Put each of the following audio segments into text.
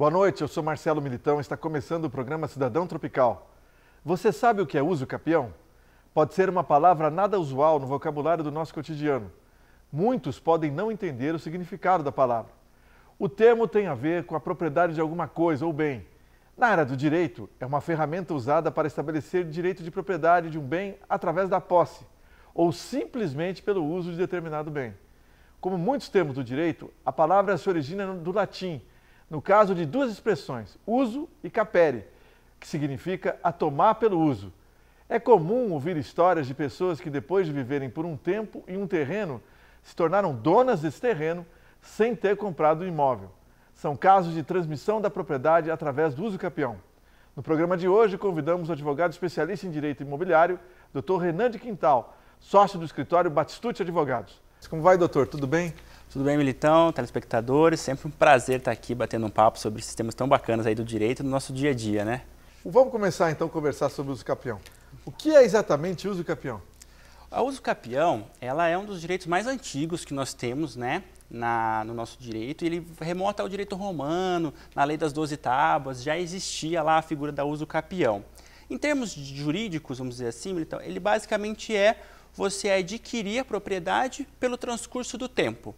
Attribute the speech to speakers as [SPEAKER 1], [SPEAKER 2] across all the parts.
[SPEAKER 1] Boa noite, eu sou Marcelo Militão e está começando o programa Cidadão Tropical. Você sabe o que é uso capião? Pode ser uma palavra nada usual no vocabulário do nosso cotidiano. Muitos podem não entender o significado da palavra. O termo tem a ver com a propriedade de alguma coisa ou bem. Na área do direito, é uma ferramenta usada para estabelecer direito de propriedade de um bem através da posse, ou simplesmente pelo uso de determinado bem. Como muitos termos do direito, a palavra se origina do latim, no caso de duas expressões, uso e capere, que significa a tomar pelo uso. É comum ouvir histórias de pessoas que, depois de viverem por um tempo em um terreno, se tornaram donas desse terreno sem ter comprado o imóvel. São casos de transmissão da propriedade através do uso capião. No programa de hoje, convidamos o advogado especialista em direito imobiliário, Dr. Renan de Quintal, sócio do escritório Batistucci Advogados. Como vai, doutor? Tudo bem?
[SPEAKER 2] Tudo bem, Militão, telespectadores. Sempre um prazer estar aqui batendo um papo sobre esses temas tão bacanas aí do direito no nosso dia a dia, né?
[SPEAKER 1] Vamos começar então a conversar sobre o uso capião. O que é exatamente uso capião?
[SPEAKER 2] A uso capião, ela é um dos direitos mais antigos que nós temos, né, no nosso direito. Ele remonta ao direito romano, na lei das 12 tábuas, já existia lá a figura da uso capião. Em termos jurídicos, vamos dizer assim, Militão, ele basicamente é você adquirir a propriedade pelo transcurso do tempo,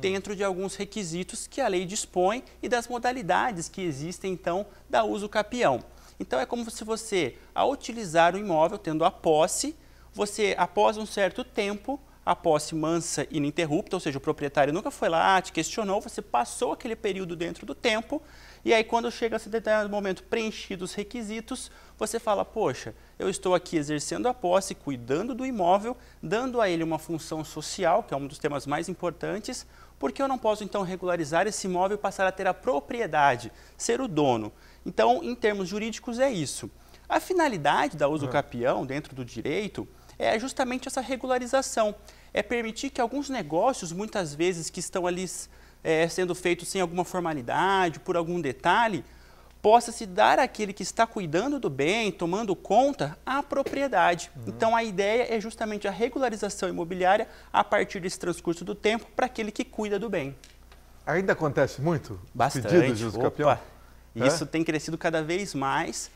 [SPEAKER 2] dentro de alguns requisitos que a lei dispõe e das modalidades que existem, então, da uso capião. Então, é como se você, ao utilizar o imóvel, tendo a posse, você, após um certo tempo, a posse mansa e ininterrupta, ou seja, o proprietário nunca foi lá, te questionou, você passou aquele período dentro do tempo, e aí quando chega a esse determinado momento, preenchidos os requisitos, você fala, poxa, eu estou aqui exercendo a posse, cuidando do imóvel, dando a ele uma função social, que é um dos temas mais importantes, porque eu não posso então regularizar esse imóvel e passar a ter a propriedade, ser o dono. Então, em termos jurídicos, é isso. A finalidade da uso capião dentro do direito é justamente essa regularização, é permitir que alguns negócios, muitas vezes, que estão ali sendo feitos sem alguma formalidade, por algum detalhe, possa se dar àquele que está cuidando do bem, tomando conta, a propriedade. Então, a ideia é justamente a regularização imobiliária a partir desse transcurso do tempo para aquele que cuida do bem.
[SPEAKER 1] Ainda acontece muito?
[SPEAKER 2] Bastante.
[SPEAKER 1] Pedidos de uso capião?
[SPEAKER 2] Isso tem crescido cada vez mais.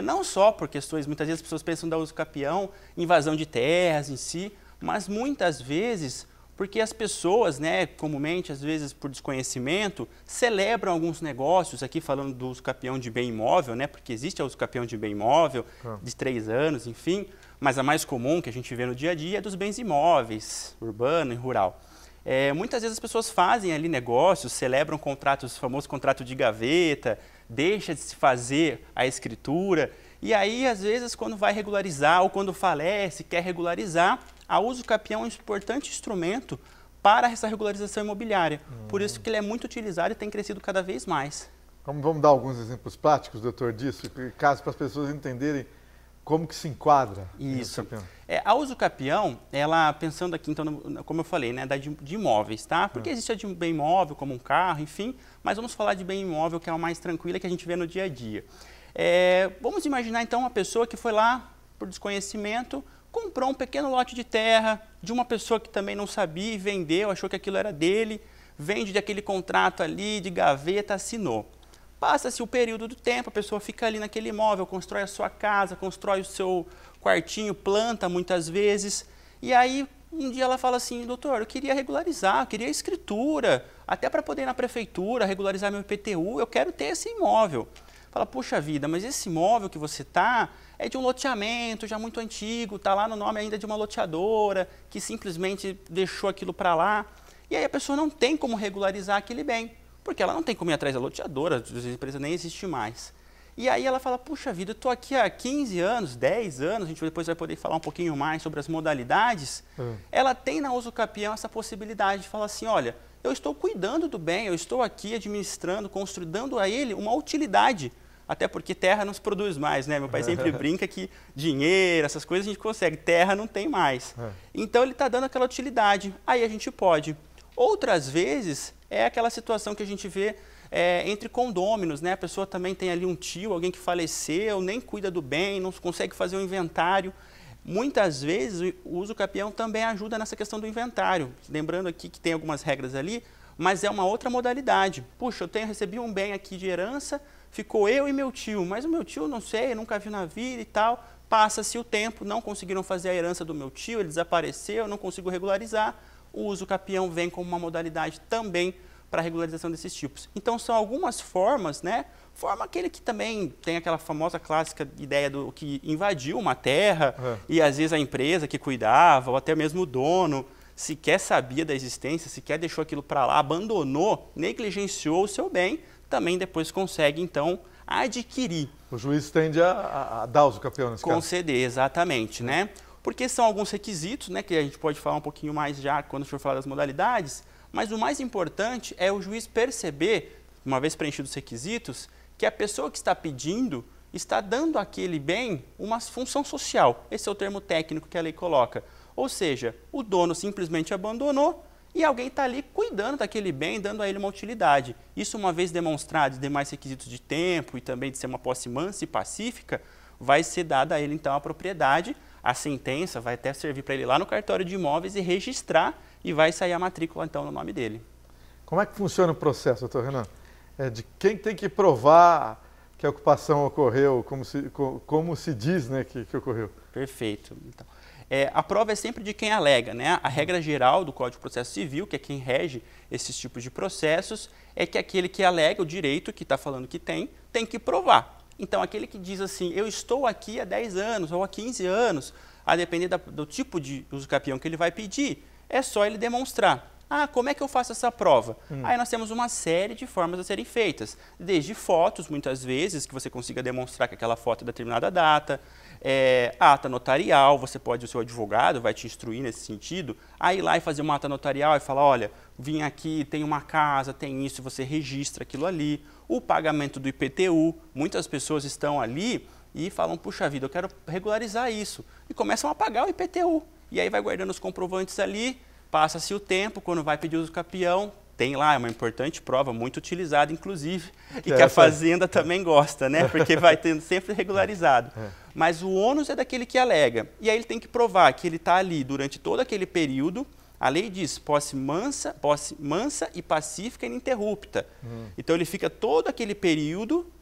[SPEAKER 2] Não só por questões, muitas vezes as pessoas pensam da uso capião, invasão de terras em si, mas muitas vezes porque as pessoas, né, comumente, às vezes por desconhecimento, celebram alguns negócios, aqui falando do uso capião de bem imóvel, né, porque existe o uso capião de bem imóvel, de 3 anos, enfim, mas a mais comum que a gente vê no dia a dia é dos bens imóveis, urbano e rural. Muitas vezes as pessoas fazem ali negócios, celebram contratos, o famoso contrato de gaveta, deixa de se fazer a escritura, e aí, às vezes, quando vai regularizar ou quando falece, quer regularizar, a uso capião é um importante instrumento para essa regularização imobiliária. Por isso que ele é muito utilizado e tem crescido cada vez mais.
[SPEAKER 1] Vamos dar alguns exemplos práticos, doutor, disso, caso para as pessoas entenderem como que se enquadra
[SPEAKER 2] isso.
[SPEAKER 1] O uso capião.
[SPEAKER 2] A uso capião, ela, pensando aqui, então, como eu falei, né, de imóveis, tá? Porque existe a de bem imóvel, como um carro, enfim, mas vamos falar de bem imóvel, que é a mais tranquila que a gente vê no dia a dia. Vamos imaginar, então, uma pessoa que foi lá, por desconhecimento, comprou um pequeno lote de terra de uma pessoa que também não sabia e vendeu, achou que aquilo era dele, vende daquele contrato ali, de gaveta, assinou. Passa-se o período do tempo, a pessoa fica ali naquele imóvel, constrói a sua casa, constrói o seu quartinho, planta muitas vezes, e aí um dia ela fala assim, doutor, eu queria regularizar, eu queria escritura, até para poder ir na prefeitura, regularizar meu IPTU, eu quero ter esse imóvel. Fala, puxa vida, mas esse imóvel que você está é de um loteamento já muito antigo, está lá no nome ainda de uma loteadora, que simplesmente deixou aquilo para lá. E aí a pessoa não tem como regularizar aquele bem, porque ela não tem como ir atrás da loteadora, a empresa nem existe mais. E aí ela fala, puxa vida, eu estou aqui há 15 anos, 10 anos, a gente depois vai poder falar um pouquinho mais sobre as modalidades. Ela tem na uso capião essa possibilidade de falar assim, olha, eu estou cuidando do bem, eu estou aqui administrando, construindo, dando a ele uma utilidade. Até porque terra não se produz mais, né? Meu pai sempre brinca que dinheiro, essas coisas a gente consegue, terra não tem mais. Então ele está dando aquela utilidade, aí a gente pode. Outras vezes é aquela situação que a gente vê entre condôminos, né? A pessoa também tem ali um tio, alguém que faleceu, nem cuida do bem, não consegue fazer o inventário. Muitas vezes o uso capião também ajuda nessa questão do inventário. Lembrando aqui que tem algumas regras ali, mas é uma outra modalidade. Puxa, recebi um bem aqui de herança, ficou eu e meu tio, mas o meu tio não sei, nunca vi na vida e tal. Passa-se o tempo, não conseguiram fazer a herança do meu tio, ele desapareceu, não consigo regularizar. O uso capião vem como uma modalidade também para a regularização desses tipos. Então, são algumas formas, né? Forma aquele que também tem aquela famosa clássica ideia do que invadiu uma terra e às vezes a empresa que cuidava ou até mesmo o dono sequer sabia da existência, sequer deixou aquilo para lá, abandonou, negligenciou o seu bem, também depois consegue então adquirir.
[SPEAKER 1] O juiz tende a dar uso capião nesse caso.
[SPEAKER 2] Conceder, exatamente, né? Porque são alguns requisitos, né, que a gente pode falar um pouquinho mais já quando for falar das modalidades, mas o mais importante é o juiz perceber, uma vez preenchidos os requisitos, que a pessoa que está pedindo está dando àquele bem uma função social. Esse é o termo técnico que a lei coloca. Ou seja, o dono simplesmente abandonou e alguém está ali cuidando daquele bem, dando a ele uma utilidade. Isso, uma vez demonstrado, demais requisitos de tempo e também de ser uma posse mansa e pacífica, vai ser dada a ele, então, a propriedade. A sentença vai até servir para ele lá no cartório de imóveis e registrar e vai sair a matrícula, então, no nome dele.
[SPEAKER 1] Como é que funciona o processo, doutor Renan? De quem tem que provar que a ocupação ocorreu, como se diz, né, que ocorreu?
[SPEAKER 2] Perfeito. Então, a prova é sempre de quem alega, né? A regra geral do Código de Processo Civil, que é quem rege esses tipos de processos, é que aquele que alega o direito, que está falando que tem que provar. Então, aquele que diz assim, eu estou aqui há 10 anos ou há 15 anos, a depender do tipo de uso capião que ele vai pedir, é só ele demonstrar. Ah, como é que eu faço essa prova? Aí nós temos uma série de formas a serem feitas. Desde fotos, muitas vezes, que você consiga demonstrar que aquela foto é de determinada data. Ata notarial, você pode, o seu advogado vai te instruir nesse sentido, a ir lá e fazer uma ata notarial e falar, olha, vim aqui, tem uma casa, tem isso, você registra aquilo ali. O pagamento do IPTU, muitas pessoas estão ali e falam, puxa vida, eu quero regularizar isso. E começam a pagar o IPTU. E aí vai guardando os comprovantes ali, passa-se o tempo, quando vai pedir uso capião, tem lá, é uma importante prova, muito utilizada, inclusive, e que a Fazenda também gosta, né? Porque vai tendo sempre regularizado. Mas o ônus é daquele que alega. E aí ele tem que provar que ele está ali durante todo aquele período. A lei diz posse mansa e pacífica e ininterrupta. Então ele fica todo aquele período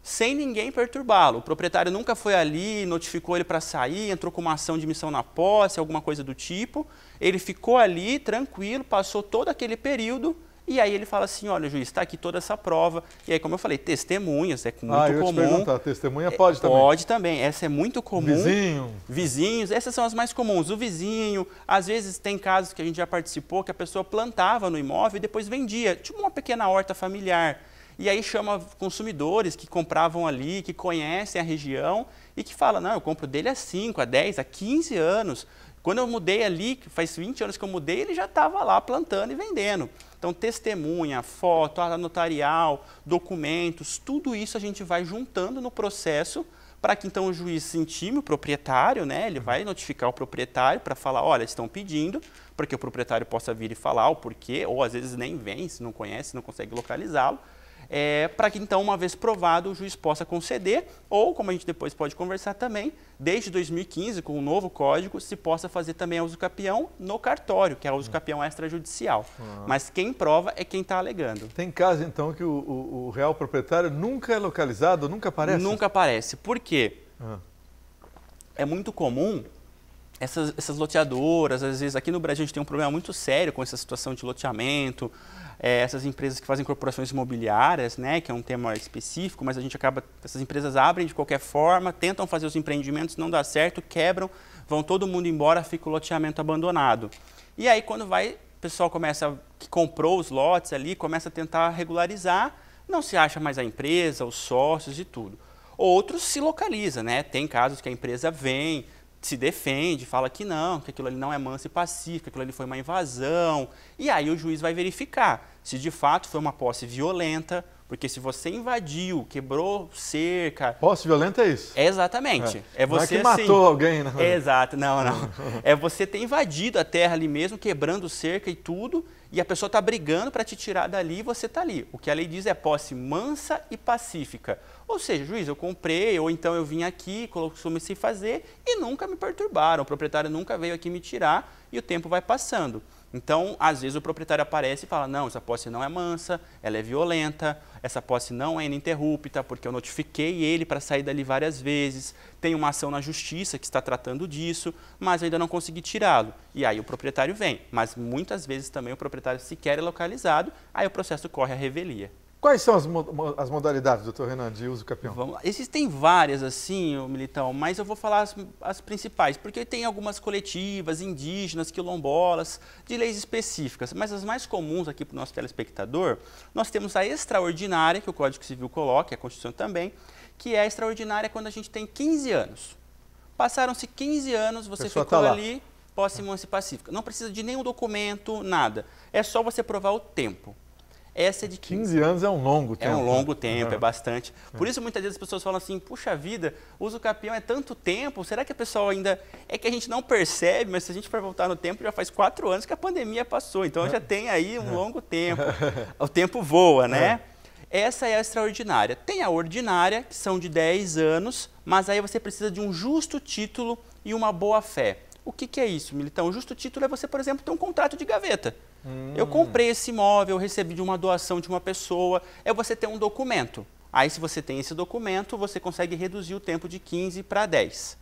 [SPEAKER 2] sem ninguém perturbá-lo. O proprietário nunca foi ali, notificou ele para sair, entrou com uma ação de missão na posse, alguma coisa do tipo. Ele ficou ali, tranquilo, passou todo aquele período e aí ele fala assim, olha, juiz, está aqui toda essa prova. E aí, como eu falei, testemunhas, é muito comum.
[SPEAKER 1] Te perguntar, testemunha pode também?
[SPEAKER 2] Pode também, essa é muito comum.
[SPEAKER 1] Vizinho?
[SPEAKER 2] Vizinhos, essas são as mais comuns. O vizinho, às vezes tem casos que a gente já participou, que a pessoa plantava no imóvel e depois vendia, tipo uma pequena horta familiar. E aí chama consumidores que compravam ali, que conhecem a região e que falam, não, eu compro dele há 5, há 10, há 15 anos. Quando eu mudei ali, faz 20 anos que eu mudei, ele já estava lá plantando e vendendo. Então, testemunha, foto, ata notarial, documentos, tudo isso a gente vai juntando no processo para que então o juiz se intime o proprietário, né? Ele vai notificar o proprietário para falar, olha, estão pedindo, para que o proprietário possa vir e falar o porquê, ou às vezes nem vem, se não conhece, não consegue localizá-lo. Para que, então, uma vez provado, o juiz possa conceder, ou, como a gente depois pode conversar também, desde 2015, com o novo código, se possa fazer também a uso capião no cartório, que é a uso capião extrajudicial. Mas quem prova é quem está alegando.
[SPEAKER 1] Tem caso, então, que o real proprietário nunca é localizado, nunca aparece?
[SPEAKER 2] Nunca aparece. Por quê? É muito comum essas loteadoras, às vezes aqui no Brasil a gente tem um problema muito sério com essa situação de loteamento, essas empresas que fazem incorporações imobiliárias, né, que é um tema específico, mas a gente acaba, essas empresas abrem de qualquer forma, tentam fazer os empreendimentos, não dá certo, quebram, vão todo mundo embora, fica o loteamento abandonado. E aí quando o pessoal que comprou os lotes ali, começa a tentar regularizar, não se acha mais a empresa, os sócios e tudo. Outros se localiza, né, tem casos que a empresa vem, se defende, fala que não, que aquilo ali não é manso e pacífico, que aquilo ali foi uma invasão. E aí o juiz vai verificar se de fato foi uma posse violenta, porque se você invadiu, quebrou cerca...
[SPEAKER 1] Posse violenta é isso?
[SPEAKER 2] Exatamente. É você,
[SPEAKER 1] não é que matou alguém, não.
[SPEAKER 2] Exato, não. É você ter invadido a terra ali mesmo, quebrando cerca e tudo, e a pessoa está brigando para te tirar dali e você está ali. O que a lei diz é posse mansa e pacífica. Ou seja, juiz, eu comprei, ou então eu vim aqui, comecei a fazer e nunca me perturbaram. O proprietário nunca veio aqui me tirar e o tempo vai passando. Então, às vezes o proprietário aparece e fala, não, essa posse não é mansa, ela é violenta, essa posse não é ininterrupta, porque eu notifiquei ele para sair dali várias vezes, tem uma ação na justiça que está tratando disso, mas eu ainda não consegui tirá-lo. E aí o proprietário vem, mas muitas vezes também o proprietário sequer é localizado, aí o processo corre à revelia.
[SPEAKER 1] Quais são as modalidades, doutor Renan, de uso capião?
[SPEAKER 2] Vamos lá. Existem várias assim, Militão, mas eu vou falar as principais, porque tem algumas coletivas, indígenas, quilombolas, de leis específicas, mas as mais comuns aqui para o nosso telespectador, nós temos a extraordinária, que o Código Civil coloca, e a Constituição também, que é a extraordinária quando a gente tem 15 anos. Passaram-se 15 anos, você ficou ali, posse mansa e pacífica. Não precisa de nenhum documento, nada. É só você provar o tempo. Essa é de
[SPEAKER 1] 15 anos é um longo tempo.
[SPEAKER 2] É um longo tempo, é bastante. Por isso, muitas vezes as pessoas falam assim, puxa vida, o uso capião é tanto tempo, será que a pessoa ainda... É que a gente não percebe, mas se a gente for voltar no tempo, já faz 4 anos que a pandemia passou, então já tem aí um longo tempo. O tempo voa, né? Essa é a extraordinária. Tem a ordinária, que são de 10 anos, mas aí você precisa de um justo título e uma boa-fé. O que é isso, Militão? O justo título é você, por exemplo, ter um contrato de gaveta. Eu comprei esse imóvel, eu recebi de uma doação de uma pessoa, é você ter um documento. Aí, se você tem esse documento, você consegue reduzir o tempo de 15 para 10.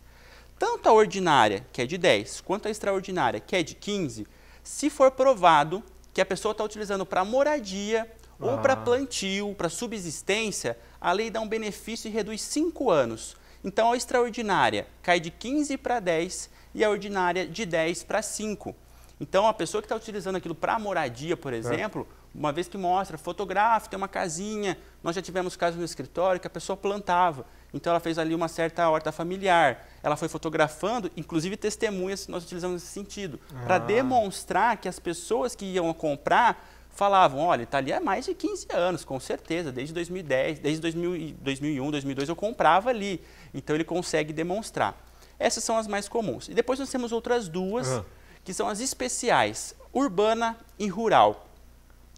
[SPEAKER 2] Tanto a ordinária, que é de 10, quanto a extraordinária, que é de 15, se for provado que a pessoa está utilizando para moradia ou para plantio, para subsistência, a lei dá um benefício e reduz 5 anos. Então, a extraordinária cai de 15 para 10 e a ordinária de 10 para 5. Então, a pessoa que está utilizando aquilo para moradia, por exemplo, uma vez que mostra, fotografa, tem uma casinha, nós já tivemos casos no escritório que a pessoa plantava, então ela fez ali uma certa horta familiar, ela foi fotografando, inclusive testemunhas nós utilizamos nesse sentido, para demonstrar que as pessoas que iam comprar falavam, olha, está ali há mais de 15 anos, com certeza, desde 2010, desde 2001, 2002 eu comprava ali, então ele consegue demonstrar. Essas são as mais comuns. E depois nós temos outras duas, que são as especiais, urbana e rural.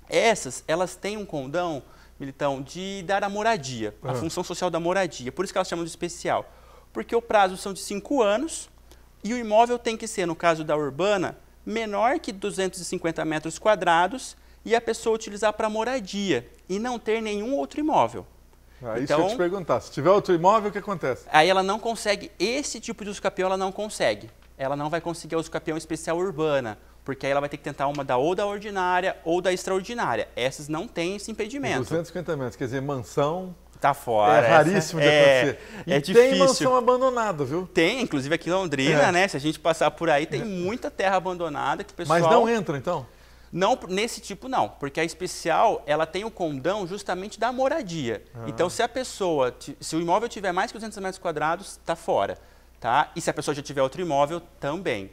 [SPEAKER 2] Essas, elas têm um condão, Militão, de dar a moradia, a função social da moradia. Por isso que elas chamam de especial. Porque o prazo são de 5 anos e o imóvel tem que ser, no caso da urbana, menor que 250 metros quadrados e a pessoa utilizar para moradia e não ter nenhum outro imóvel.
[SPEAKER 1] Isso que eu ia te perguntar. Se tiver outro imóvel, o que acontece?
[SPEAKER 2] Aí ela não consegue, esse tipo de uso capião ela não consegue. Ela não vai conseguir a uso capião especial urbana, porque aí ela vai ter que tentar uma ou da ordinária ou da extraordinária. Essas não têm esse impedimento.
[SPEAKER 1] 250 metros, quer dizer, mansão...
[SPEAKER 2] Tá fora.
[SPEAKER 1] É raríssimo de acontecer. E
[SPEAKER 2] difícil.
[SPEAKER 1] Tem mansão abandonada, viu?
[SPEAKER 2] Tem, inclusive aqui em Londrina, né? Se a gente passar por aí, tem muita terra abandonada que o pessoal...
[SPEAKER 1] Mas não entra, então?
[SPEAKER 2] Não, nesse tipo não, porque a especial, ela tem o condão justamente da moradia. Então, se a pessoa, se o imóvel tiver mais que 200 metros quadrados, tá fora, tá? E se a pessoa já tiver outro imóvel, também.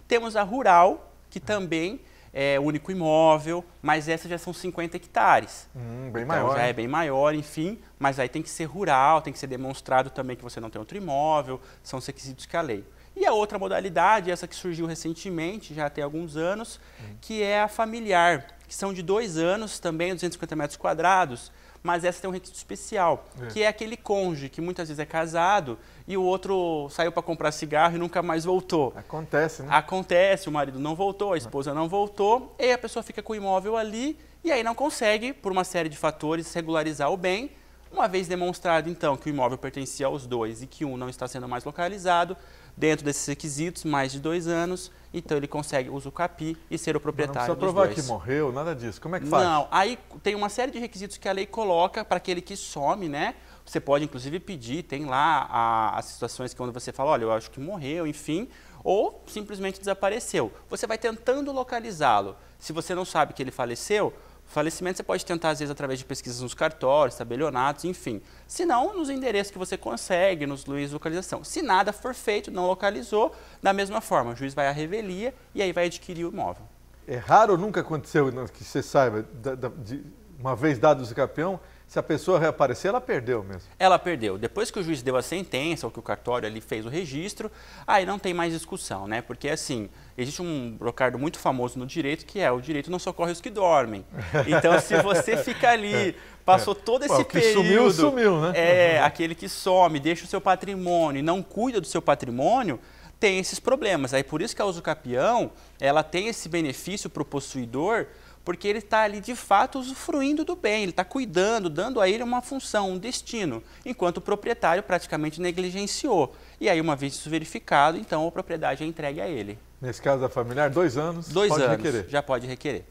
[SPEAKER 2] Temos a rural, que também é único imóvel, mas essas já são 50 hectares.
[SPEAKER 1] Bem
[SPEAKER 2] então,
[SPEAKER 1] maior.
[SPEAKER 2] Já é bem maior, enfim, mas aí tem que ser rural, tem que ser demonstrado também que você não tem outro imóvel, são os requisitos que a lei. E a outra modalidade, essa que surgiu recentemente, já tem alguns anos, que é a familiar, que são de 2 anos, também 250 metros quadrados, mas essa tem um requisito especial, que é aquele cônjuge que muitas vezes é casado e o outro saiu para comprar cigarro e nunca mais voltou.
[SPEAKER 1] Acontece, né?
[SPEAKER 2] Acontece, o marido não voltou, a esposa não voltou, e aí a pessoa fica com o imóvel ali e aí não consegue, por uma série de fatores, regularizar o bem. Uma vez demonstrado, então, que o imóvel pertencia aos dois e que um não está sendo mais localizado, dentro desses requisitos, mais de 2 anos, então ele consegue usucapi e ser o proprietário dos dois.
[SPEAKER 1] Não precisa provar que morreu, nada disso. Como é que faz?
[SPEAKER 2] Não, aí tem uma série de requisitos que a lei coloca para aquele que some, né? Você pode, inclusive, pedir, tem lá as situações que quando você fala, olha, eu acho que morreu, enfim, ou simplesmente desapareceu. Você vai tentando localizá-lo. Se você não sabe que ele faleceu, falecimento você pode tentar, às vezes, através de pesquisas nos cartórios, tabelionatos, enfim. Se não, nos endereços que você consegue, nos lugares de localização. Se nada for feito, não localizou, da mesma forma, o juiz vai à revelia e aí vai adquirir o imóvel.
[SPEAKER 1] É raro ou nunca aconteceu, que você saiba, uma vez dado o uso capião, se a pessoa reaparecer, ela perdeu mesmo.
[SPEAKER 2] Ela perdeu. Depois que o juiz deu a sentença, ou que o cartório ali fez o registro, aí não tem mais discussão, né? Porque, assim, existe um brocardo muito famoso no direito, que é o direito não socorre os que dormem. Então, se você fica ali, passou todo esse período...
[SPEAKER 1] Sumiu, né?
[SPEAKER 2] Aquele que some, deixa o seu patrimônio e não cuida do seu patrimônio, tem esses problemas. Aí por isso que a usucapião, ela tem esse benefício para o possuidor, porque ele está ali de fato usufruindo do bem, ele está cuidando, dando a ele uma função, um destino, enquanto o proprietário praticamente negligenciou. E aí, uma vez isso verificado, então a propriedade é entregue a ele.
[SPEAKER 1] Nesse caso da familiar, 2 anos,
[SPEAKER 2] 2
[SPEAKER 1] pode
[SPEAKER 2] anos,
[SPEAKER 1] requerer.
[SPEAKER 2] já pode requerer.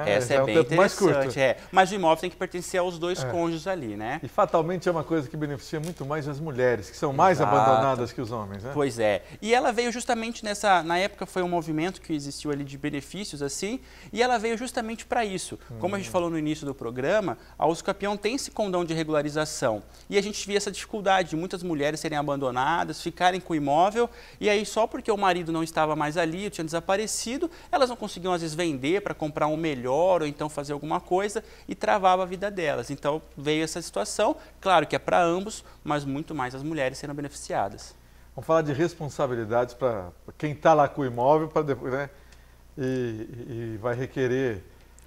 [SPEAKER 1] Essa
[SPEAKER 2] é
[SPEAKER 1] um
[SPEAKER 2] bem
[SPEAKER 1] tempo mais curto.
[SPEAKER 2] interessante. Mas o imóvel tem que pertencer aos dois cônjuges ali, né?
[SPEAKER 1] E fatalmente é uma coisa que beneficia muito mais as mulheres, que são mais abandonadas que os homens, né?
[SPEAKER 2] Pois é. E ela veio justamente na época foi um movimento que existiu ali de benefícios assim, e ela veio justamente para isso. Como a gente falou no início do programa, a usucapião tem esse condão de regularização. E a gente via essa dificuldade de muitas mulheres serem abandonadas, ficarem com o imóvel, e aí só porque o marido não estava mais ali, tinha desaparecido, elas não conseguiam às vezes vender para comprar um melhor ou então fazer alguma coisa e travava a vida delas. Então veio essa situação, claro que é para ambos, mas muito mais as mulheres sendo beneficiadas.
[SPEAKER 1] Vamos falar de responsabilidades para quem está lá com o imóvel para depois, né? E vai requerer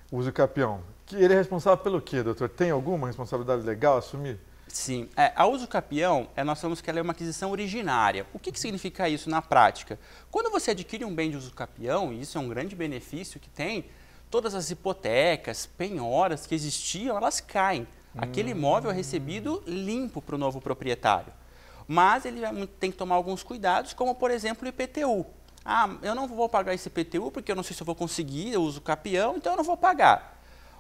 [SPEAKER 1] o usucapião. Ele é responsável pelo quê, doutor? Tem alguma responsabilidade legal a assumir?
[SPEAKER 2] Sim, a usucapião, nós falamos que ela é uma aquisição originária. O que significa isso na prática? Quando você adquire um bem de usucapião, e isso é um grande benefício que tem, todas as hipotecas, penhoras que existiam, elas caem. Aquele imóvel é recebido limpo para o novo proprietário. Mas ele tem que tomar alguns cuidados, como por exemplo o IPTU. Eu não vou pagar esse IPTU porque eu não sei se eu vou conseguir, eu uso capião, então eu não vou pagar.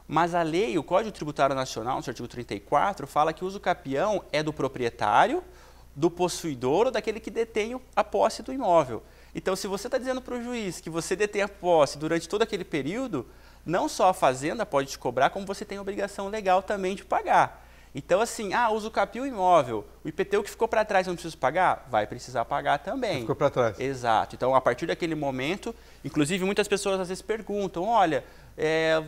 [SPEAKER 2] Mas a lei, o Código Tributário Nacional, no seu artigo 34, fala que o usucapião é do proprietário, do possuidor ou daquele que detém a posse do imóvel. Então, se você está dizendo para o juiz que você detém a posse durante todo aquele período, não só a fazenda pode te cobrar, como você tem a obrigação legal também de pagar. Então, assim, usucapião o imóvel, o IPTU que ficou para trás eu não preciso pagar? Vai precisar pagar também.
[SPEAKER 1] Ficou para trás.
[SPEAKER 2] Exato. Então, a partir daquele momento, inclusive muitas pessoas às vezes perguntam, olha,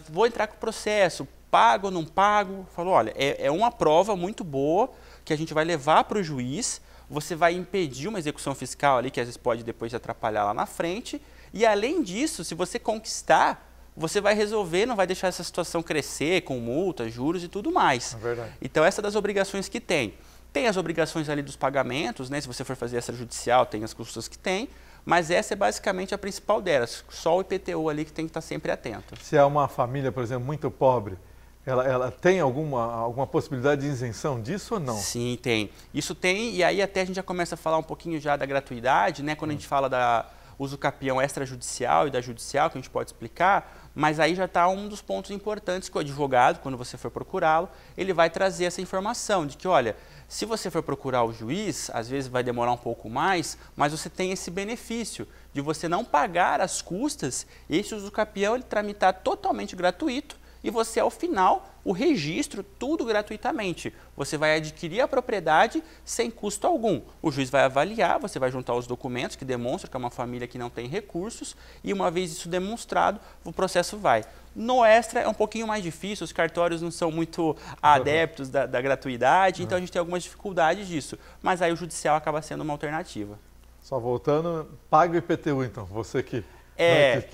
[SPEAKER 2] vou entrar com o processo, pago ou não pago? Falo, olha, é uma prova muito boa que a gente vai levar para o juiz, você vai impedir uma execução fiscal ali, que às vezes pode depois atrapalhar lá na frente, e além disso, se você conquistar, você vai resolver, não vai deixar essa situação crescer com multas, juros e tudo mais.
[SPEAKER 1] É verdade.
[SPEAKER 2] Então, essa é das obrigações que tem. Tem as obrigações ali dos pagamentos, né? Se você for fazer extrajudicial, tem as custas que tem, mas essa é basicamente a principal delas. Só o IPTU ali que tem que estar sempre atento.
[SPEAKER 1] Se é uma família, por exemplo, muito pobre, ela tem alguma possibilidade de isenção disso ou não?
[SPEAKER 2] Sim, tem. Isso tem, e aí até a gente já começa a falar um pouquinho já da gratuidade, né? Quando a gente fala da usucapião extrajudicial e da judicial, que a gente pode explicar, mas aí já está um dos pontos importantes que o advogado, quando você for procurá-lo, ele vai trazer essa informação de que, olha, se você for procurar o juiz, às vezes vai demorar um pouco mais, mas você tem esse benefício de você não pagar as custas, e esse usucapião ele tramitar totalmente gratuito, e você, ao final, o registro, tudo gratuitamente. Você vai adquirir a propriedade sem custo algum. O juiz vai avaliar, você vai juntar os documentos que demonstram que é uma família que não tem recursos e, uma vez isso demonstrado, o processo vai. No extra é um pouquinho mais difícil, os cartórios não são muito adeptos da gratuidade, então a gente tem algumas dificuldades disso. Mas aí o judicial acaba sendo uma alternativa.
[SPEAKER 1] Só voltando, paga o IPTU então, você que...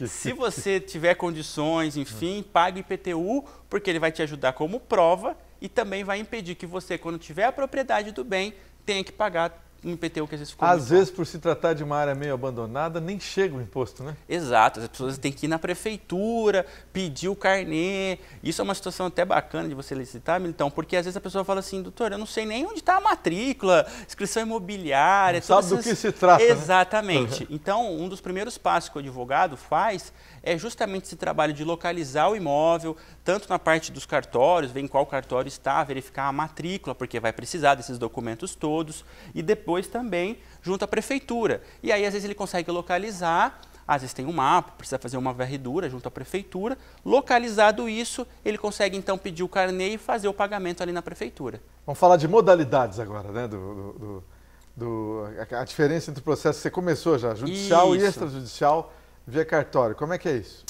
[SPEAKER 2] Se você tiver condições, enfim, pague o IPTU, porque ele vai te ajudar como prova e também vai impedir que você, quando tiver a propriedade do bem, tenha que pagar um IPTU que às vezes ficou
[SPEAKER 1] Às vezes, por se tratar de uma área meio abandonada, nem chega o imposto, né?
[SPEAKER 2] Exato, as pessoas têm que ir na prefeitura, pedir o carnê. Isso é uma situação até bacana de você licitar, Milton, porque às vezes a pessoa fala assim, doutor, eu não sei nem onde está a matrícula, inscrição imobiliária.
[SPEAKER 1] Não sabe do que se trata,
[SPEAKER 2] Exatamente.
[SPEAKER 1] Né?
[SPEAKER 2] Então, um dos primeiros passos que o advogado faz é justamente esse trabalho de localizar o imóvel, tanto na parte dos cartórios, ver em qual cartório está, verificar a matrícula, porque vai precisar desses documentos todos, e depois também junto à prefeitura. E aí, às vezes, ele consegue localizar, às vezes tem um mapa, precisa fazer uma varredura junto à prefeitura. Localizado isso, ele consegue, então, pedir o carnê e fazer o pagamento ali na prefeitura.
[SPEAKER 1] Vamos falar de modalidades agora, né? A diferença entre o processo que você começou já, judicial e extrajudicial via cartório. Como é que é isso?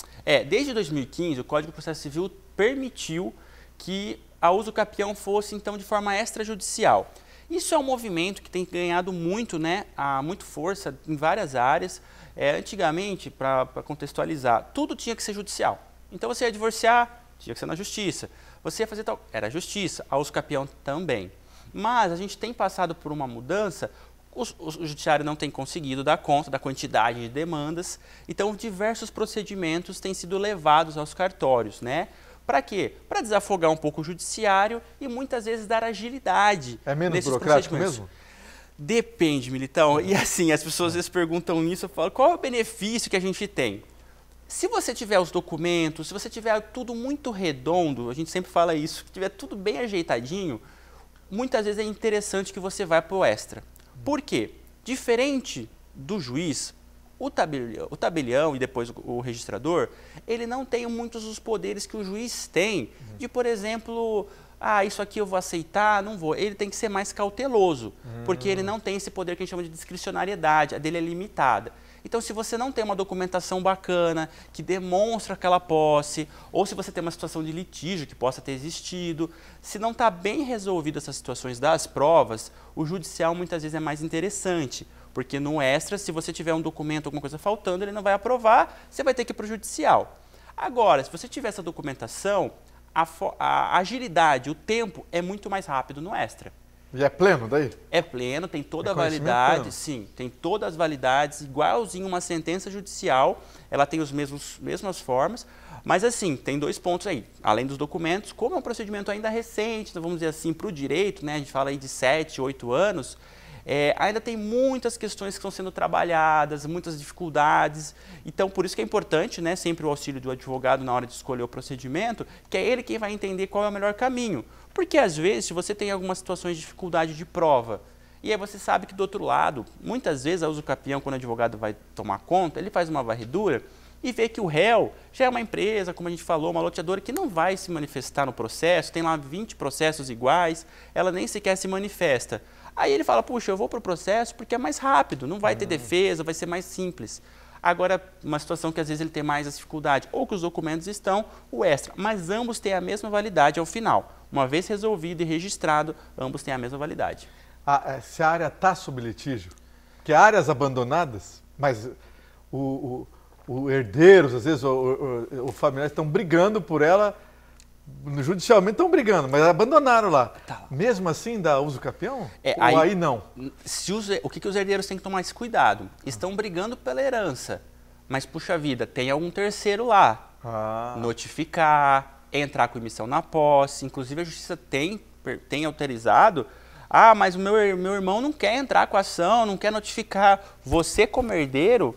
[SPEAKER 2] Desde 2015, o Código de Processo Civil permitiu que a usucapião fosse, então, de forma extrajudicial. Isso é um movimento que tem ganhado muito, né, muito força em várias áreas. Antigamente, para contextualizar, tudo tinha que ser judicial. Então, você ia divorciar, tinha que ser na justiça. Você ia fazer tal, era justiça. A usucapião também. Mas a gente tem passado por uma mudança O judiciário não tem conseguido dar conta da quantidade de demandas, então diversos procedimentos têm sido levados aos cartórios, né? Para quê? Para desafogar um pouco o judiciário e muitas vezes dar agilidade.
[SPEAKER 1] É menos burocrático mesmo?
[SPEAKER 2] Depende, Militão. E assim, as pessoas às vezes perguntam isso, eu falo, qual é o benefício que a gente tem? Se você tiver os documentos, se você tiver tudo muito redondo, a gente sempre fala isso, se tiver tudo bem ajeitadinho, muitas vezes é interessante que você vá para o extra. Por quê? Diferente do juiz, o tabelião e depois o registrador, ele não tem muitos os poderes que o juiz tem de, por exemplo, isso aqui eu vou aceitar, não vou. Ele tem que ser mais cauteloso, porque ele não tem esse poder que a gente chama de discricionariedade, a dele é limitada. Então, se você não tem uma documentação bacana, que demonstra aquela posse, ou se você tem uma situação de litígio que possa ter existido, se não está bem resolvida essas situações das provas, o judicial muitas vezes é mais interessante, porque no extra, se você tiver um documento, alguma coisa faltando, ele não vai aprovar, você vai ter que ir para o judicial. Agora, se você tiver essa documentação, a agilidade, o tempo é muito mais rápido no extra.
[SPEAKER 1] E é pleno daí?
[SPEAKER 2] É pleno, tem toda a validade, sim, tem todas as validades, igualzinho uma sentença judicial, ela tem as mesmas formas, mas assim, tem 2 pontos aí, além dos documentos, como é um procedimento ainda recente, então vamos dizer assim, para o direito, né, a gente fala aí de 7, 8 anos, ainda tem muitas questões que estão sendo trabalhadas, muitas dificuldades, então por isso que é importante, né, sempre o auxílio do advogado na hora de escolher o procedimento, que é ele quem vai entender qual é o melhor caminho. Porque às vezes, se você tem algumas situações de dificuldade de prova, e aí você sabe que do outro lado, muitas vezes a usucapião, quando o advogado vai tomar conta, ele faz uma varredura e vê que o réu já é uma empresa, como a gente falou, uma loteadora que não vai se manifestar no processo, tem lá 20 processos iguais, ela nem sequer se manifesta. Aí ele fala, puxa, eu vou para o processo porque é mais rápido, não vai ter defesa, vai ser mais simples. Agora, uma situação que às vezes ele tem mais essa dificuldade, ou que os documentos estão, o extra, mas ambos têm a mesma validade ao final. Uma vez resolvido e registrado, ambos têm a mesma validade.
[SPEAKER 1] Se a área está sob litígio, que áreas abandonadas, mas o herdeiros, às vezes, o familiar estão brigando por ela, judicialmente estão brigando, mas abandonaram lá. Tá. Mesmo assim dá usucapião? Ou aí não?
[SPEAKER 2] O que os herdeiros têm que tomar esse cuidado? Estão brigando pela herança, mas puxa vida, tem algum terceiro lá. Notificar, entrar com emissão na posse, inclusive a justiça tem autorizado, mas o meu irmão não quer entrar com a ação, não quer notificar. Você como herdeiro,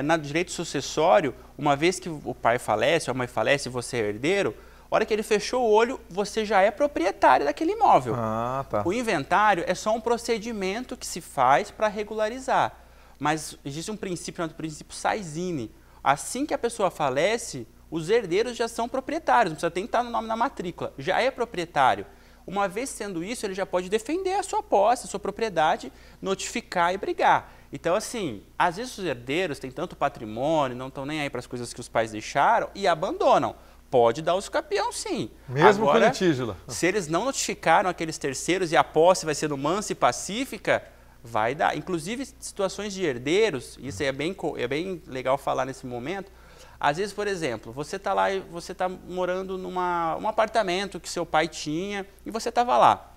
[SPEAKER 2] no direito sucessório, uma vez que o pai falece, ou a mãe falece e você é herdeiro, a hora que ele fechou o olho, você já é proprietário daquele imóvel.
[SPEAKER 1] Tá.
[SPEAKER 2] O inventário é só um procedimento que se faz para regularizar. Mas existe um princípio chamado princípio Saizine. Assim que a pessoa falece, os herdeiros já são proprietários, não precisa nem estar no nome na matrícula, já é proprietário. Uma vez sendo isso, ele já pode defender a sua posse, a sua propriedade, notificar e brigar. Então, assim, às vezes os herdeiros têm tanto patrimônio, não estão nem aí para as coisas que os pais deixaram e abandonam. Pode dar usucapião, sim.
[SPEAKER 1] Mesmo
[SPEAKER 2] agora,
[SPEAKER 1] com litígio lá.
[SPEAKER 2] Se eles não notificaram aqueles terceiros e a posse vai sendo mansa e pacífica, vai dar. Inclusive, situações de herdeiros, isso é bem legal falar nesse momento. Às vezes, por exemplo, você está lá e você está morando num apartamento que seu pai tinha e você estava lá.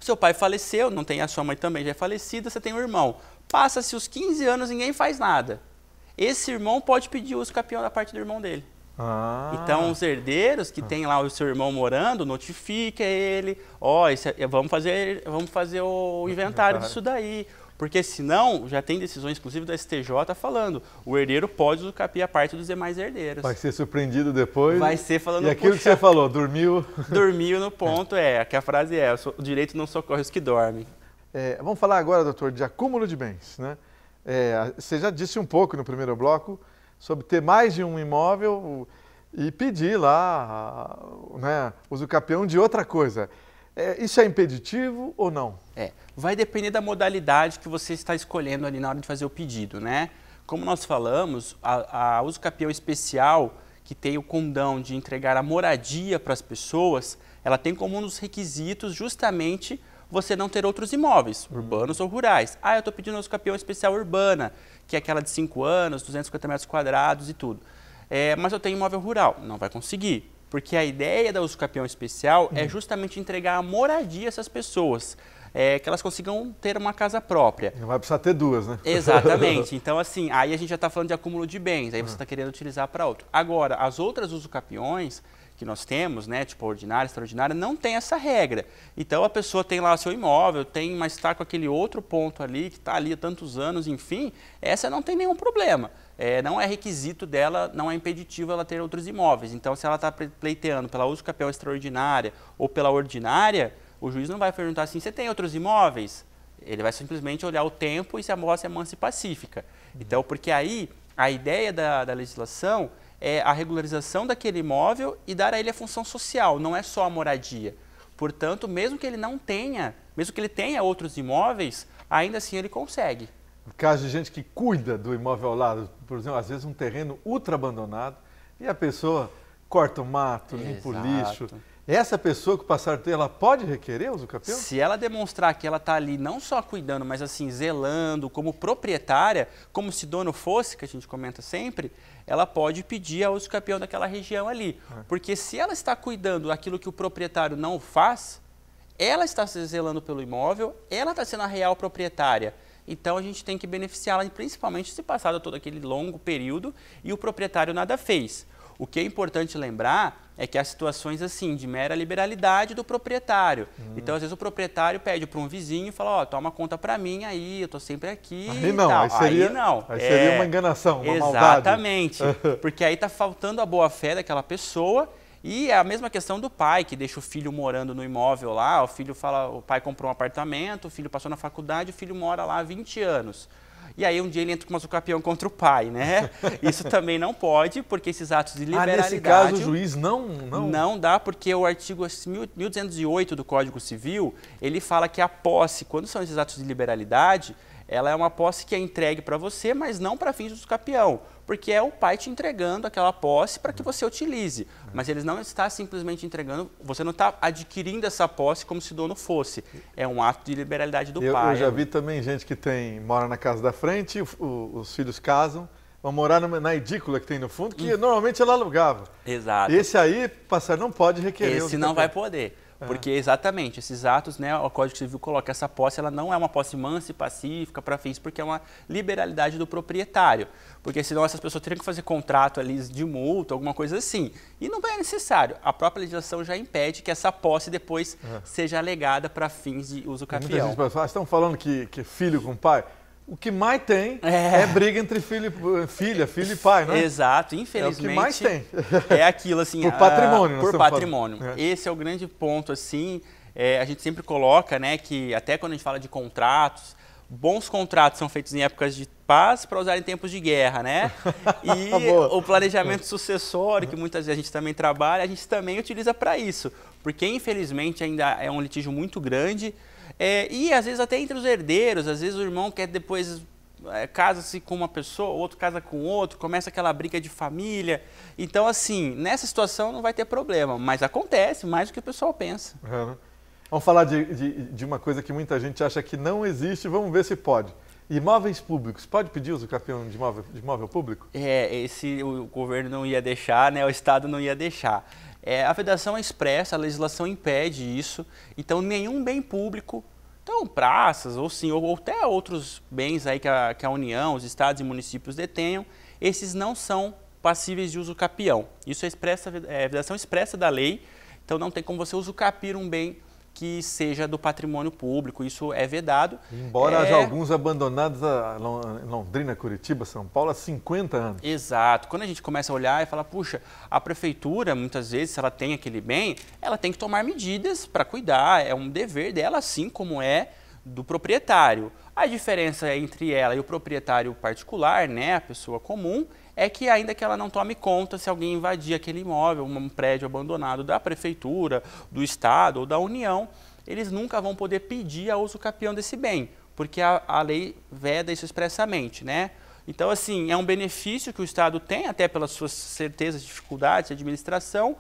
[SPEAKER 2] O seu pai faleceu, não tem a sua mãe também, já é falecida, você tem um irmão. Passa-se os 15 anos e ninguém faz nada. Esse irmão pode pedir usucapião da parte do irmão dele. Então, os herdeiros que tem lá o seu irmão morando, notifica ele, vamos fazer o inventário disso daí. Porque senão, já tem decisões, inclusive da STJ, falando, o herdeiro pode usucapiar a parte dos demais herdeiros.
[SPEAKER 1] Vai ser surpreendido depois.
[SPEAKER 2] Vai ser falando...
[SPEAKER 1] E aquilo que você falou, dormiu...
[SPEAKER 2] Dormiu no ponto, que a frase o direito não socorre os que dormem.
[SPEAKER 1] Vamos falar agora, doutor, de acúmulo de bens, né? Você já disse um pouco no primeiro bloco sobre ter mais de um imóvel e pedir lá, né, usucapião de outra coisa. Isso é impeditivo ou não?
[SPEAKER 2] Vai depender da modalidade que você está escolhendo ali na hora de fazer o pedido, né? Como nós falamos, a usucapião especial, que tem o condão de entregar a moradia para as pessoas, ela tem como um dos requisitos justamente você não ter outros imóveis, urbanos ou rurais. Eu estou pedindo uma usucapião especial urbana, que é aquela de 5 anos, 250 metros quadrados e tudo. Mas eu tenho imóvel rural. Não vai conseguir, porque a ideia da usucapião especial é justamente entregar a moradia a essas pessoas. que elas consigam ter uma casa própria.
[SPEAKER 1] Não vai precisar ter duas, né?
[SPEAKER 2] Exatamente. Então, assim, aí a gente já está falando de acúmulo de bens, aí você está querendo utilizar para outro. Agora, as outras usucapiões que nós temos, né, tipo ordinária, extraordinária, não tem essa regra. Então, a pessoa tem lá o seu imóvel, mas está com aquele outro ponto ali, que está ali há tantos anos, enfim, essa não tem nenhum problema. Não é requisito dela, não é impeditivo ela ter outros imóveis. Então, se ela está pleiteando pela usucapião extraordinária ou pela ordinária, o juiz não vai perguntar assim, você tem outros imóveis? Ele vai simplesmente olhar o tempo e se a posse é mansa e pacífica. Então, porque aí a ideia da legislação é a regularização daquele imóvel e dar a ele a função social, não é só a moradia. Portanto, mesmo que ele tenha outros imóveis, ainda assim ele consegue.
[SPEAKER 1] No caso de gente que cuida do imóvel ao lado, por exemplo, às vezes um terreno ultra abandonado, e a pessoa corta o mato, limpa o lixo. Essa pessoa que passar a ter, ela pode requerer o usucapião?
[SPEAKER 2] Se ela demonstrar que ela está ali não só cuidando, mas assim, zelando, como proprietária, como se dono fosse, que a gente comenta sempre, ela pode pedir a usucapião daquela região ali. Porque se ela está cuidando daquilo que o proprietário não faz, ela está se zelando pelo imóvel, ela está sendo a real proprietária. Então a gente tem que beneficiá-la, principalmente se passado todo aquele longo período e o proprietário nada fez. O que é importante lembrar é que há situações assim, de mera liberalidade do proprietário. Então, às vezes, o proprietário pede para um vizinho e fala, ó, toma conta para mim aí, eu estou sempre aqui.
[SPEAKER 1] Aí não,
[SPEAKER 2] tal.
[SPEAKER 1] aí seria uma enganação, uma maldade.
[SPEAKER 2] Exatamente, porque aí está faltando a boa-fé daquela pessoa. E é a mesma questão do pai, que deixa o filho morando no imóvel lá, o pai comprou um apartamento, o filho passou na faculdade, o filho mora lá há 20 anos. E aí um dia ele entra com uma usucapião contra o pai, né? Isso também não pode, porque esses atos de liberalidade...
[SPEAKER 1] nesse caso o juiz não...
[SPEAKER 2] Não dá, porque o artigo 1208 do Código Civil, ele fala que a posse, quando são esses atos de liberalidade, ela é uma posse que é entregue para você, mas não para fins de usucapião, porque é o pai te entregando aquela posse para que você utilize. Mas ele não está simplesmente entregando, você não está adquirindo essa posse como se dono fosse. É um ato de liberalidade do pai.
[SPEAKER 1] Eu já vi também gente que mora na casa da frente, os filhos casam, vão morar na edícula que tem no fundo, que normalmente ela alugava.
[SPEAKER 2] Exato.
[SPEAKER 1] Esse aí, pastor, não pode requerer.
[SPEAKER 2] Esse não vai poder. Porque exatamente, esses atos, né, o Código Civil coloca essa posse, ela não é uma posse mansa e pacífica para fins, porque é uma liberalidade do proprietário. Porque senão essas pessoas teriam que fazer contrato ali de multa, alguma coisa assim. E não é necessário. A própria legislação já impede que essa posse depois seja alegada para fins de usucapião.
[SPEAKER 1] Muita gente fala, estão falando que filho com pai... O que mais tem é briga entre filho e pai, né?
[SPEAKER 2] Exato, infelizmente.
[SPEAKER 1] É o que mais tem.
[SPEAKER 2] É aquilo assim.
[SPEAKER 1] Por patrimônio,
[SPEAKER 2] por patrimônio. Esse é o grande ponto, assim. A gente sempre coloca, né, que até quando a gente fala de contratos, bons contratos são feitos em épocas de paz para usar em tempos de guerra, né? E o planejamento sucessório, que muitas vezes a gente também trabalha, a gente também utiliza para isso. Porque, infelizmente, ainda é um litígio muito grande. E às vezes até entre os herdeiros, às vezes o irmão quer depois casa-se com uma pessoa, o outro casa com outro, começa aquela briga de família. Então, assim, nessa situação não vai ter problema, mas acontece mais do que o pessoal pensa.
[SPEAKER 1] Vamos falar de uma coisa que muita gente acha que não existe, vamos ver se pode. Imóveis públicos, pode pedir usucapião de imóvel público?
[SPEAKER 2] O governo não ia deixar, né? O Estado não ia deixar. A vedação é expressa, a legislação impede isso, então nenhum bem público, então praças ou até outros bens aí que a União, os estados e municípios detenham, esses não são passíveis de usucapião. Isso é vedação expressa da lei, então não tem como você usucapiar um bem que seja do patrimônio público, isso é vedado.
[SPEAKER 1] Embora haja alguns abandonados em Londrina, Curitiba, São Paulo, há 50 anos.
[SPEAKER 2] Exato. Quando a gente começa a olhar e fala, puxa, a prefeitura, muitas vezes, se ela tem aquele bem, ela tem que tomar medidas para cuidar, é um dever dela, assim como é do proprietário. A diferença entre ela e o proprietário particular, né, a pessoa comum, é que ainda que ela não tome conta se alguém invadir aquele imóvel, um prédio abandonado da prefeitura, do estado ou da União, eles nunca vão poder pedir a usucapião desse bem, porque a lei veda isso expressamente, né? Então, assim, é um benefício que o Estado tem, até pelas suas certezas, dificuldades de administração,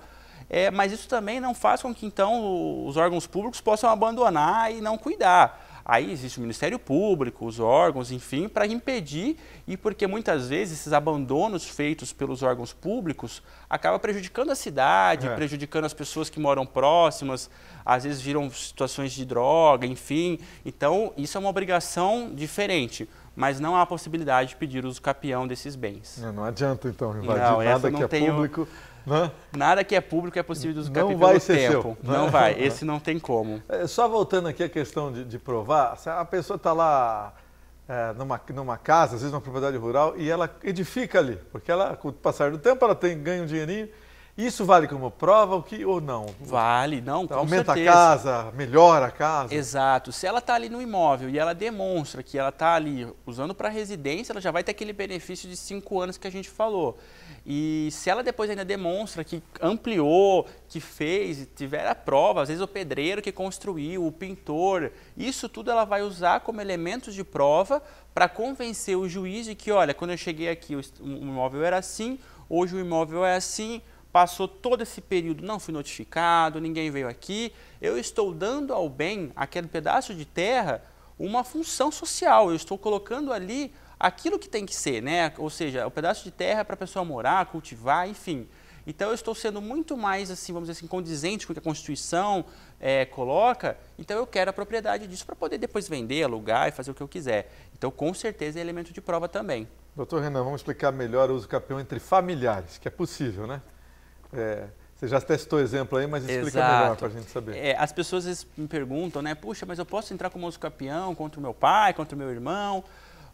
[SPEAKER 2] mas isso também não faz com que, então, os órgãos públicos possam abandonar e não cuidar. Aí existe o Ministério Público, os órgãos, enfim, para impedir, e porque muitas vezes esses abandonos feitos pelos órgãos públicos acabam prejudicando a cidade, prejudicando as pessoas que moram próximas, às vezes viram situações de droga, enfim. Então, isso é uma obrigação diferente, mas não há possibilidade de pedir uso capião desses bens.
[SPEAKER 1] Não adianta, então, invadir
[SPEAKER 2] nada
[SPEAKER 1] que é público. Né?
[SPEAKER 2] Nada que é público é possível de uso capião
[SPEAKER 1] não vai
[SPEAKER 2] pelo
[SPEAKER 1] ser
[SPEAKER 2] tempo.
[SPEAKER 1] seu.
[SPEAKER 2] Não vai, esse não tem como.
[SPEAKER 1] Só voltando aqui à questão de provar, se a pessoa está lá numa casa, às vezes numa propriedade rural, e ela edifica ali, porque ela, com o passar do tempo, ela ganha um dinheirinho. Isso vale como prova ou não?
[SPEAKER 2] Vale, não, com
[SPEAKER 1] aumenta
[SPEAKER 2] certeza.
[SPEAKER 1] A casa, melhora a casa?
[SPEAKER 2] Exato. Se ela está ali no imóvel e ela demonstra que ela está ali usando para residência, ela já vai ter aquele benefício de 5 anos que a gente falou. E se ela depois ainda demonstra que ampliou, que fez, tiver a prova, às vezes o pedreiro que construiu, o pintor, isso tudo ela vai usar como elementos de prova para convencer o juiz de que, olha, quando eu cheguei aqui o imóvel era assim, hoje o imóvel é assim, passou todo esse período, não fui notificado, ninguém veio aqui, eu estou dando ao bem, aquele pedaço de terra, uma função social, eu estou colocando ali aquilo que tem que ser, né? Ou seja, o pedaço de terra para a pessoa morar, cultivar, enfim. Então, eu estou sendo muito mais, assim, vamos dizer assim, condizente com o que a Constituição coloca, então eu quero a propriedade disso para poder depois vender, alugar e fazer o que eu quiser. Então, com certeza, é elemento de prova também.
[SPEAKER 1] Doutor Renan, vamos explicar melhor o uso capião entre familiares, que é possível, né? Você já testou exemplo aí, mas explica melhor para a gente saber.
[SPEAKER 2] As pessoas às vezes me perguntam, né? Puxa, mas eu posso entrar como uso capião contra o meu pai, contra o meu irmão?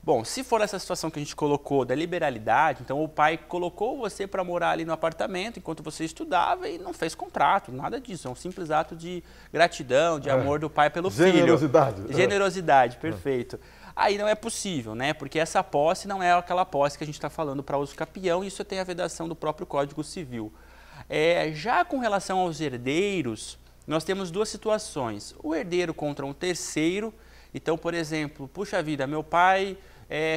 [SPEAKER 2] Bom, se for essa situação que a gente colocou da liberalidade, então o pai colocou você para morar ali no apartamento enquanto você estudava e não fez contrato, nada disso. É um simples ato de gratidão, de amor do pai pelo filho.
[SPEAKER 1] Generosidade.
[SPEAKER 2] Generosidade, perfeito. Aí não é possível, né? Porque essa posse não é aquela posse que a gente está falando para uso capião, e isso tem a vedação do próprio Código Civil. Já com relação aos herdeiros, nós temos duas situações. O herdeiro contra um terceiro. Então, por exemplo, puxa vida, meu pai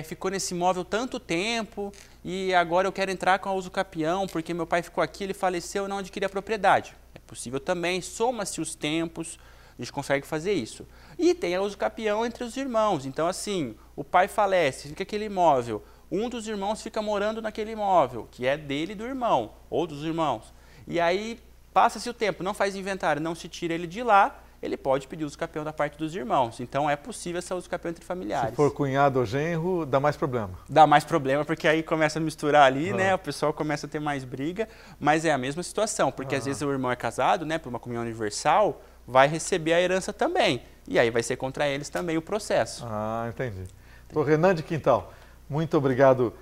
[SPEAKER 2] ficou nesse imóvel tanto tempo e agora eu quero entrar com a uso capião porque meu pai ficou aqui, ele faleceu e não adquiri a propriedade. É possível também, soma-se os tempos, a gente consegue fazer isso. E tem a uso capião entre os irmãos. Então, assim, o pai falece, fica aquele imóvel, um dos irmãos fica morando naquele imóvel, que é dele e do irmão, ou dos irmãos. E aí, passa-se o tempo, não faz inventário, não se tira ele de lá, ele pode pedir uso capião da parte dos irmãos. Então, é possível essa uso capião entre familiares.
[SPEAKER 1] Se for cunhado ou genro, dá mais problema.
[SPEAKER 2] Dá mais problema, porque aí começa a misturar ali, né? O pessoal começa a ter mais briga, mas é a mesma situação, porque às vezes o irmão é casado, né, por uma comunhão universal, vai receber a herança também. E aí vai ser contra eles também o processo.
[SPEAKER 1] Entendi. Doutor Renan de Quintal, muito obrigado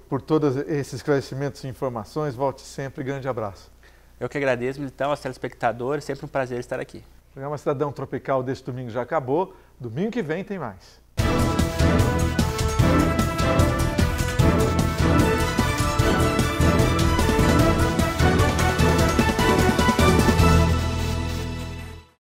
[SPEAKER 1] por todos esses esclarecimentos e informações. Volte sempre. Grande abraço.
[SPEAKER 2] Eu que agradeço, Militão, aos telespectadores. Sempre um prazer estar aqui.
[SPEAKER 1] O programa Cidadão Tropical deste domingo já acabou. Domingo que vem tem mais.